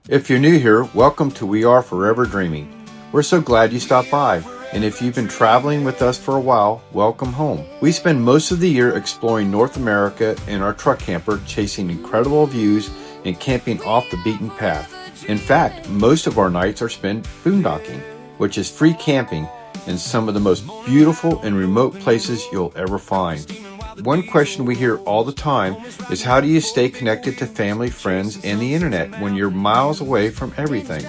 If you're new here, welcome to We Are Forever Dreaming. We're so glad you stopped by, and if you've been traveling with us for a while, welcome home. We spend most of the year exploring North America in our truck camper, chasing incredible views and camping off the beaten path. In fact, most of our nights are spent boondocking, which is free camping in some of the most beautiful and remote places you'll ever find. One question we hear all the time is, how do you stay connected to family, friends, and the internet when you're miles away from everything?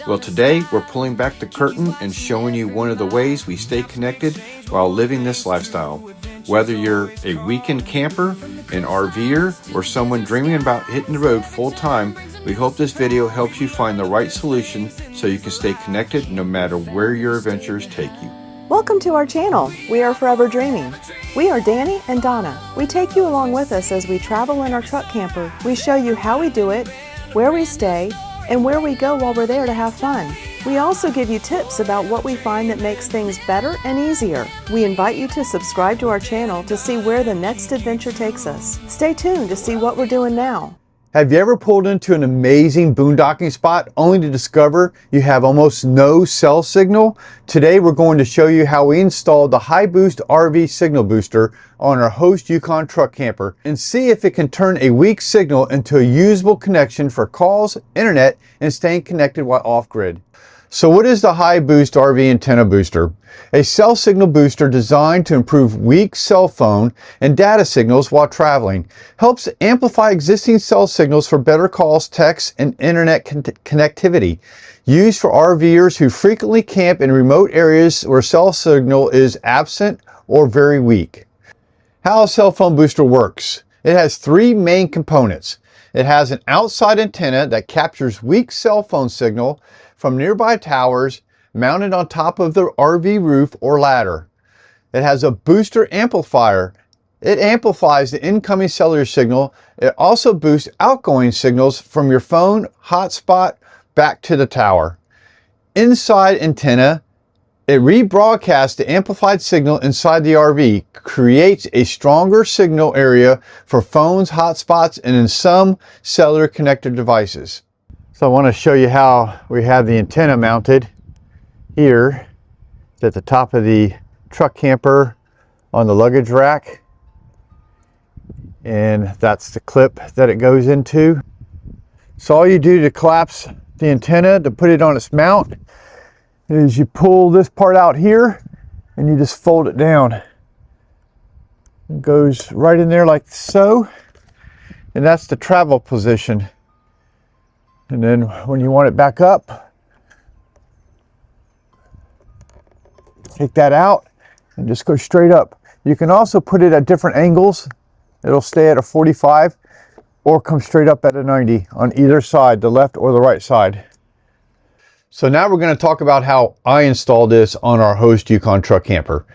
Well, today we're pulling back the curtain and showing you one of the ways we stay connected while living this lifestyle. Whether you're a weekend camper, an RVer, or someone dreaming about hitting the road full time, we hope this video helps you find the right solution so you can stay connected no matter where your adventures take you. Welcome to our channel, We Are Forever Dreaming. We are Danny and Donna. We take you along with us as we travel in our truck camper. We show you how we do it, where we stay, and where we go while we're there to have fun. We also give you tips about what we find that makes things better and easier. We invite you to subscribe to our channel to see where the next adventure takes us. Stay tuned to see what we're doing now. Have you ever pulled into an amazing boondocking spot only to discover you have almost no cell signal? Today we're going to show you how we installed the HiBoost RV Signal Booster on our Host Yukon truck camper and see if it can turn a weak signal into a usable connection for calls, internet, and staying connected while off-grid. So what is the HiBoost RV Antenna Booster? A cell signal booster designed to improve weak cell phone and data signals while traveling. Helps amplify existing cell signals for better calls, texts, and internet connectivity. Used for RVers who frequently camp in remote areas where cell signal is absent or very weak. How a cell phone booster works. It has three main components. It has an outside antenna that captures weak cell phone signal from nearby towers mounted on top of the RV roof or ladder. It has a booster amplifier. It amplifies the incoming cellular signal. It also boosts outgoing signals from your phone hotspot back to the tower. Inside antenna, it rebroadcasts the amplified signal inside the RV, creates a stronger signal area for phones, hotspots, and in some cellular connected devices. So I want to show you how we have the antenna mounted here. It's at the top of the truck camper on the luggage rack. And that's the clip that it goes into. So all you do to collapse the antenna, to put it on its mount, is you pull this part out here and you just fold it down. It goes right in there like so. And that's the travel position. And then when you want it back up, take that out and just go straight up. You can also put it at different angles. It'll stay at a 45 or come straight up at a 90 on either side, the left or the right side. So now we're going to talk about how I installed this on our Host Yukon truck camper.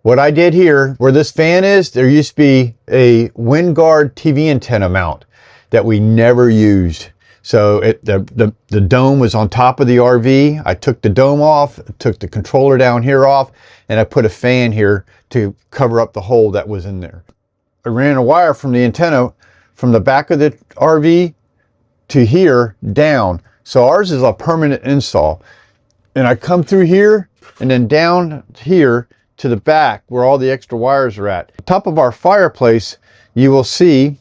What I did here, where this fan is, there used to be a WindGuard TV antenna mount that we never used. So the dome was on top of the RV. I took the dome off, took the controller down here off, and I put a fan here to cover up the hole that was in there. I ran a wire from the antenna from the back of the RV to here down. So ours is a permanent install. And I come through here and then down here to the back where all the extra wires are at. Top of our fireplace, you will see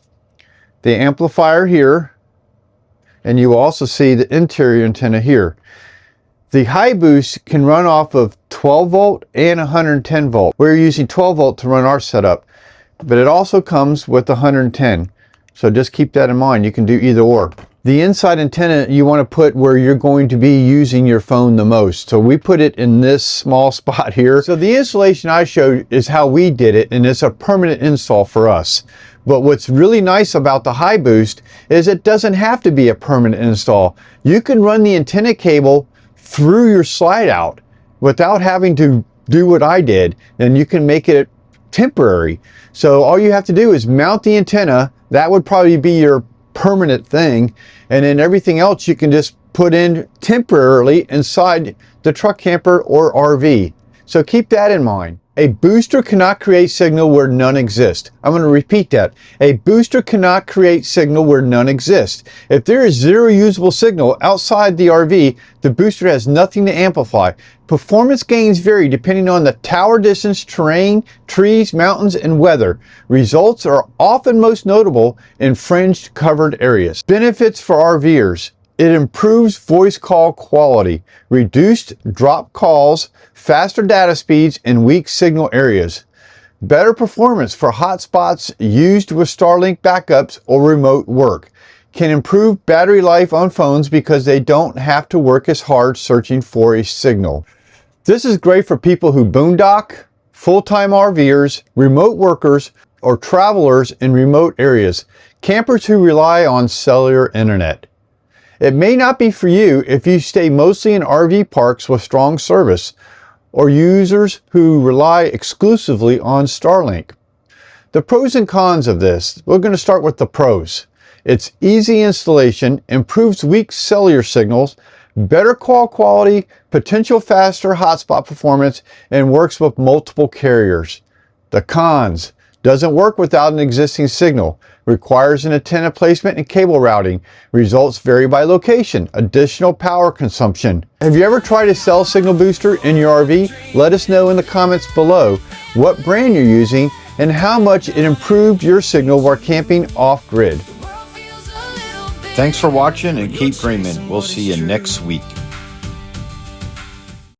the amplifier here, and you will also see the interior antenna here. The HiBoost can run off of 12 volt and 110 volt. We're using 12 volt to run our setup, but it also comes with 110. So just keep that in mind. You can do either or. The inside antenna you want to put where you're going to be using your phone the most. So we put it in this small spot here. So the installation I showed is how we did it, and it's a permanent install for us. But what's really nice about the HiBoost is it doesn't have to be a permanent install. You can run the antenna cable through your slide out without having to do what I did, and you can make it temporary. So all you have to do is mount the antenna. That would probably be your permanent thing, and then everything else you can just put in temporarily inside the truck camper or RV. So keep that in mind. A booster cannot create signal where none exist. I'm going to repeat that. A booster cannot create signal where none exist. If there is zero usable signal outside the RV, the booster has nothing to amplify. Performance gains vary depending on the tower distance, terrain, trees, mountains, and weather. Results are often most notable in fringed covered areas. Benefits for RVers. It improves voice call quality, reduced drop calls, faster data speeds in weak signal areas. Better performance for hotspots used with Starlink backups or remote work. Can improve battery life on phones because they don't have to work as hard searching for a signal. This is great for people who boondock, full-time RVers, remote workers, or travelers in remote areas, campers who rely on cellular internet. It may not be for you if you stay mostly in RV parks with strong service, or users who rely exclusively on Starlink. The pros and cons of this. We're going to start with the pros. It's easy installation, improves weak cellular signals, better call quality, potential faster hotspot performance, and works with multiple carriers. The cons. Doesn't work without an existing signal. Requires an antenna placement and cable routing. Results vary by location. Additional power consumption. Have you ever tried a cell signal booster in your RV? Let us know in the comments below what brand you're using and how much it improved your signal while camping off-grid. Thanks for watching and keep dreaming. We'll see you next week.